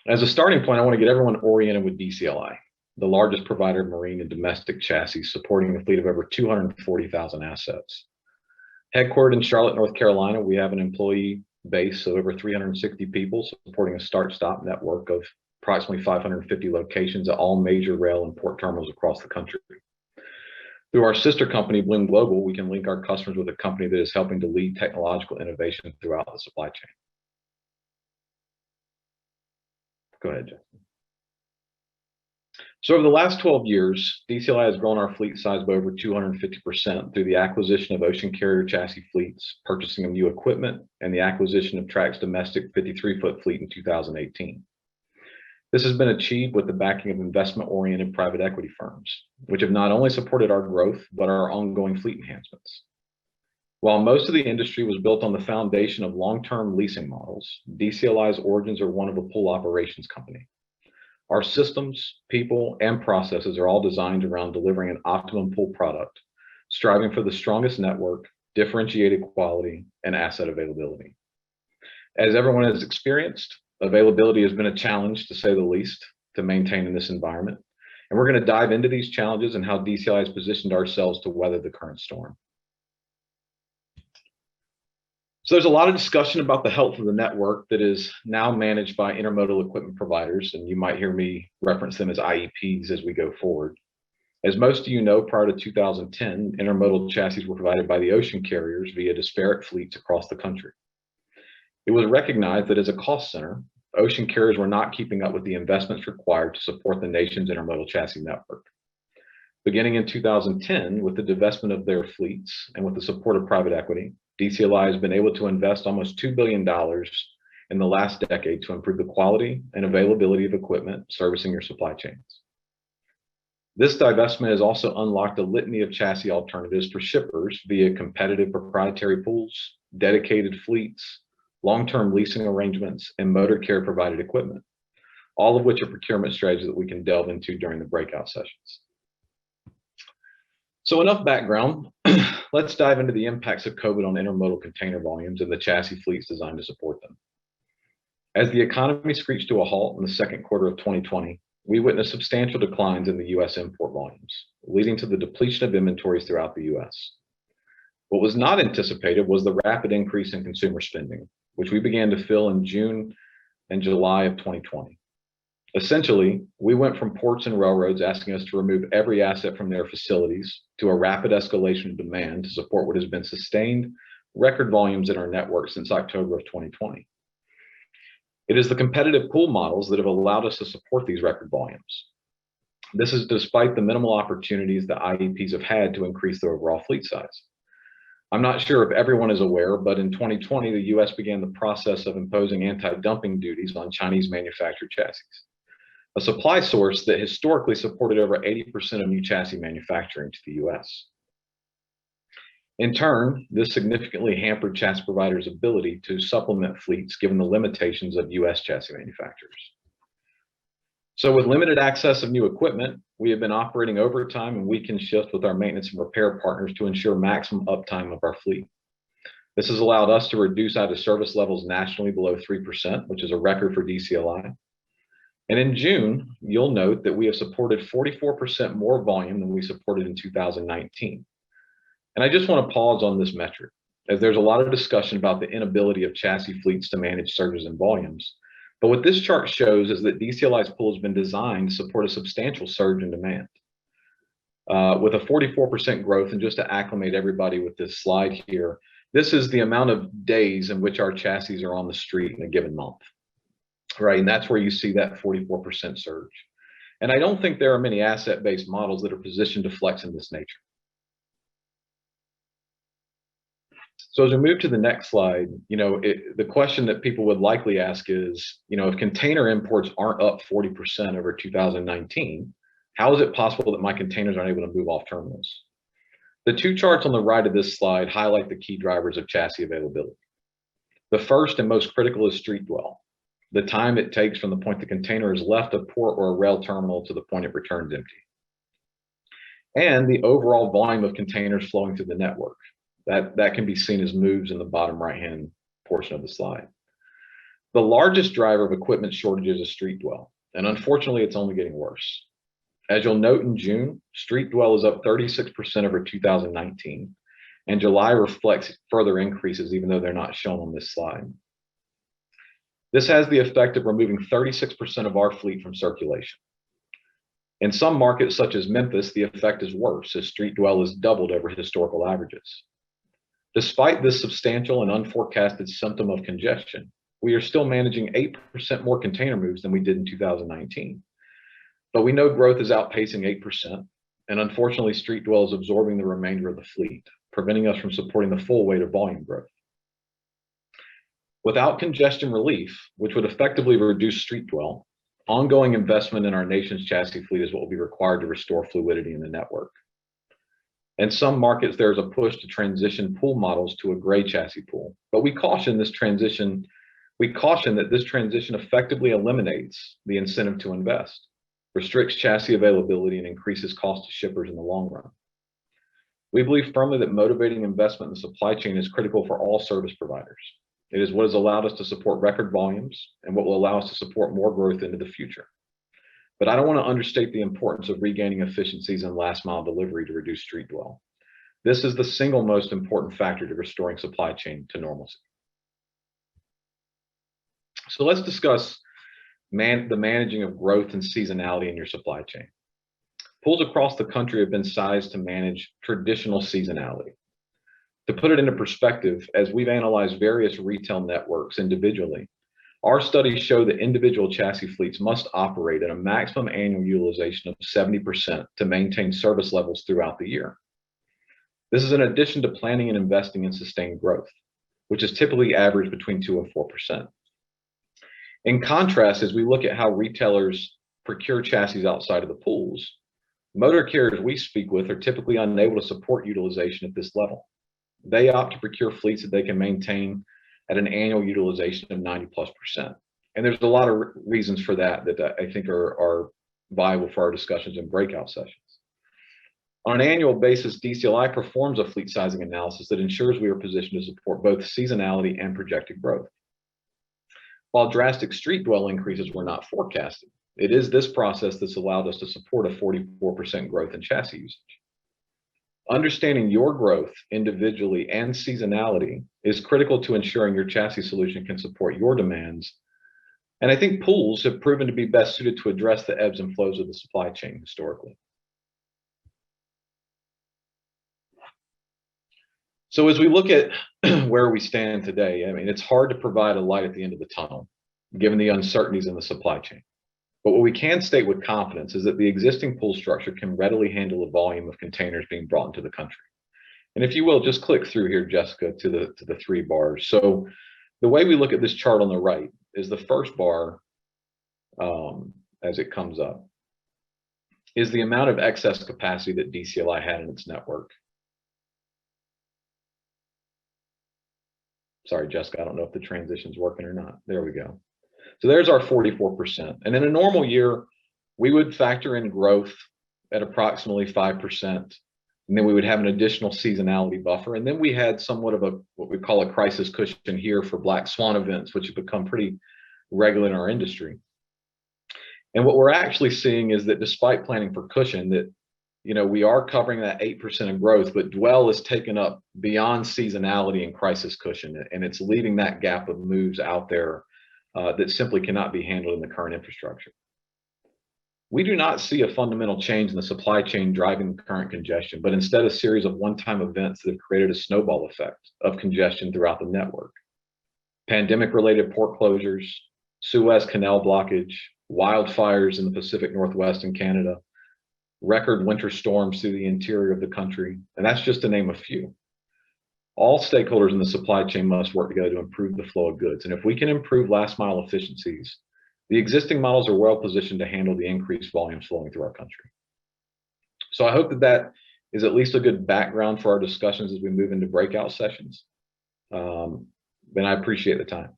As a starting point, I want to get everyone oriented with DCLI, the largest provider of marine and domestic chassis, supporting a fleet of over 240,000 assets. Headquartered in Charlotte, North Carolina, we have an employee base of over 360 people, supporting a start-stop network of approximately 550 locations at all major rail and port terminals across the country. Through our sister company, Bloom Global, we can link our customers with a company that is helping to lead technological innovation throughout the supply chain. Go ahead, Jeff. So over the last 12 years, DCLI has grown our fleet size by over 250% through the acquisition of ocean carrier chassis fleets, purchasing of new equipment, and the acquisition of Trac's domestic 53-foot fleet in 2018. This has been achieved with the backing of investment-oriented private equity firms, which have not only supported our growth, but our ongoing fleet enhancements. While most of the industry was built on the foundation of long-term leasing models, DCLI's origins are one of a pool operations company. Our systems, people, and processes are all designed around delivering an optimum pool product, striving for the strongest network, differentiated quality, and asset availability. As everyone has experienced, availability has been a challenge, to say the least, to maintain in this environment. And we're going to dive into these challenges and how DCLI has positioned ourselves to weather the current storm. So there's a lot of discussion about the health of the network that is now managed by intermodal equipment providers, and you might hear me reference them as IEPs as we go forward. As most of you know, prior to 2010, intermodal chassis were provided by the ocean carriers via disparate fleets across the country. It was recognized that as a cost center, ocean carriers were not keeping up with the investments required to support the nation's intermodal chassis network. Beginning in 2010, with the divestment of their fleets and with the support of private equity, DCLI has been able to invest almost $2 billion in the last decade to improve the quality and availability of equipment servicing your supply chains. This divestment has also unlocked a litany of chassis alternatives for shippers via competitive proprietary pools, dedicated fleets, long-term leasing arrangements, and motor care provided equipment, all of which are procurement strategies that we can delve into during the breakout sessions. So enough background, let's dive into the impacts of COVID on intermodal container volumes and the chassis fleets designed to support them. As the economy screeched to a halt in the second quarter of 2020, we witnessed substantial declines in the US import volumes, leading to the depletion of inventories throughout the US. What was not anticipated was the rapid increase in consumer spending, which we began to feel in June and July of 2020. Essentially, we went from ports and railroads asking us to remove every asset from their facilities to a rapid escalation of demand to support what has been sustained record volumes in our network since October of 2020. It is the competitive pool models that have allowed us to support these record volumes. This is despite the minimal opportunities that IEPs have had to increase their overall fleet size. I'm not sure if everyone is aware, but in 2020, the US began the process of imposing anti-dumping duties on Chinese manufactured chassis, a supply source that historically supported over 80% of new chassis manufacturing to the US. In turn, this significantly hampered chassis providers' ability to supplement fleets given the limitations of US chassis manufacturers. So with limited access of new equipment, we have been operating overtime and weekend shifts with our maintenance and repair partners to ensure maximum uptime of our fleet. This has allowed us to reduce out of service levels nationally below 3%, which is a record for DCLI. And in June, you'll note that we have supported 44% more volume than we supported in 2019. And I just want to pause on this metric, as there's a lot of discussion about the inability of chassis fleets to manage surges in volumes. But what this chart shows is that DCLI's pool has been designed to support a substantial surge in demand. With a 44% growth, and just to acclimate everybody with this slide here, this is the amount of days in which our chassis are on the street in a given month, right? And that's where you see that 44% surge. And I don't think there are many asset-based models that are positioned to flex in this nature. So as we move to the next slide, the question that people would likely ask is, if container imports aren't up 40% over 2019, how is it possible that my containers aren't able to move off terminals? The two charts on the right of this slide highlight the key drivers of chassis availability. The first and most critical is street dwell, the time it takes from the point the container is left a port or a rail terminal to the point it returns empty, and the overall volume of containers flowing through the network. That can be seen as moves in the bottom right-hand portion of the slide. The largest driver of equipment shortages is street dwell, and unfortunately, it's only getting worse. As you'll note in June, street dwell is up 36% over 2019, and July reflects further increases, even though they're not shown on this slide. This has the effect of removing 36% of our fleet from circulation. In some markets, such as Memphis, the effect is worse, as street dwell is doubled over historical averages. Despite this substantial and unforecasted symptom of congestion, we are still managing 8% more container moves than we did in 2019. But we know growth is outpacing 8%, and unfortunately, street dwell is absorbing the remainder of the fleet, preventing us from supporting the full weight of volume growth. Without congestion relief, which would effectively reduce street dwell, ongoing investment in our nation's chassis fleet is what will be required to restore fluidity in the network. In some markets, there's a push to transition pool models to a gray chassis pool, but we caution that this transition effectively eliminates the incentive to invest, restricts chassis availability, and increases cost to shippers in the long run. We believe firmly that motivating investment in the supply chain is critical for all service providers. It is what has allowed us to support record volumes and what will allow us to support more growth into the future. But I don't want to understate the importance of regaining efficiencies in last mile delivery to reduce street dwell. This is the single most important factor to restoring supply chain to normalcy. So let's discuss the managing of growth and seasonality in your supply chain. Pools across the country have been sized to manage traditional seasonality. To put it into perspective, as we've analyzed various retail networks individually, our studies show that individual chassis fleets must operate at a maximum annual utilization of 70% to maintain service levels throughout the year. This is in addition to planning and investing in sustained growth, which is typically averaged between 2 and 4%. In contrast, as we look at how retailers procure chassis outside of the pools, motor carriers we speak with are typically unable to support utilization at this level. They opt to procure fleets that they can maintain at an annual utilization of 90+%. And there's a lot of reasons for that I think are viable for our discussions and breakout sessions. On an annual basis, DCLI performs a fleet sizing analysis that ensures we are positioned to support both seasonality and projected growth. While drastic street dwell increases were not forecasted, it is this process that's allowed us to support a 44% growth in chassis usage. Understanding your growth individually and seasonality is critical to ensuring your chassis solution can support your demands. And I think pools have proven to be best suited to address the ebbs and flows of the supply chain historically. So as we look at where we stand today, I mean, it's hard to provide a light at the end of the tunnel, given the uncertainties in the supply chain. But what we can state with confidence is that the existing pool structure can readily handle the volume of containers being brought into the country. And if you will, just click through here, Jessica, to the 3 bars. So the way we look at this chart on the right is the first bar, as it comes up, is the amount of excess capacity that DCLI had in its network. Sorry, Jessica, I don't know if the transition's working or not. There we go. So there's our 44%. And in a normal year, we would factor in growth at approximately 5%. And then we would have an additional seasonality buffer. And then we had somewhat of what we call a crisis cushion here for black swan events, which have become pretty regular in our industry. And what we're actually seeing is that despite planning for cushion, that we are covering that 8% of growth, but dwell is taken up beyond seasonality and crisis cushion. And it's leaving that gap of moves out there that simply cannot be handled in the current infrastructure. We do not see a fundamental change in the supply chain driving the current congestion, but instead a series of one-time events that have created a snowball effect of congestion throughout the network. Pandemic-related port closures, Suez Canal blockage, wildfires in the Pacific Northwest and Canada, record winter storms through the interior of the country, and that's just to name a few. All stakeholders in the supply chain must work together to improve the flow of goods. And if we can improve last mile efficiencies, the existing models are well positioned to handle the increased volumes flowing through our country. So I hope that is at least a good background for our discussions as we move into breakout sessions. And I appreciate the time.